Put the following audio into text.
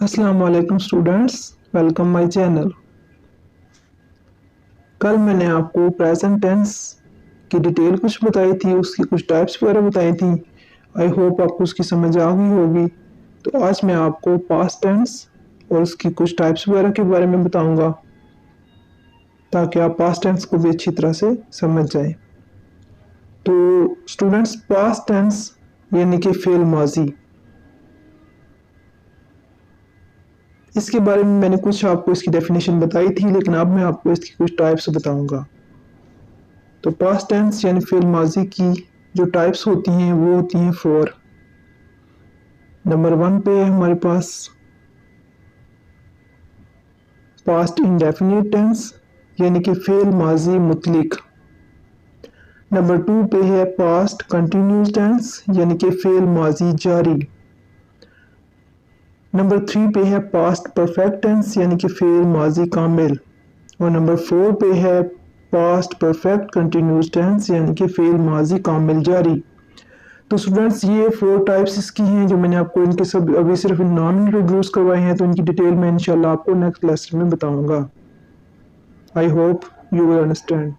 अस्सलाम वालेकुम students, welcome my channel. कल मैंने आपको प्रेजेंट टेंस की डिटेल कुछ बताई थी, उसकी कुछ टाइप्स वगैरह बताई थी। आई होप आपको उसकी समझ आ गई होगी। तो आज मैं आपको पास्ट टेंस और उसकी कुछ टाइप्स वगैरह के बारे में बताऊंगा, ताकि आप पास्ट टेंस को भी अच्छी तरह से समझ जाएं। तो स्टूडेंट्स, पास्ट टेंस यानी कि फेल माजी, इसके बारे में मैंने कुछ आपको इसकी डेफिनेशन बताई थी, लेकिन अब मैं आपको इसकी कुछ टाइप्स बताऊंगा। तो पास्ट टेंस यानी फेल माजी की जो टाइप्स होती हैं वो होती हैं 4। नंबर 1 पे है हमारे पास पास्ट इंडेफिनिट टेंस यानी कि फेल माजी मुतलिक। नंबर 2 पे है पास्ट कंटिन्यूस टेंस यानी कि फेल माजी जारी। नंबर 3 पे है पास्ट परफेक्ट टेंस यानी कि फेल माजी कामिल। और नंबर 4 पे है पास्ट परफेक्ट कंटिन्यूस टेंस यानी कि फेल माजी कामिल जारी। तो स्टूडेंट्स, ये 4 टाइप्स इसकी हैं जो मैंने आपको इनके सब अभी सिर्फ नाम इंट्रोड्यूस करवाए हैं, तो इनकी डिटेल में इंशाल्लाह आपको नेक्स्ट लेसन में बताऊंगा। I hope you will understand.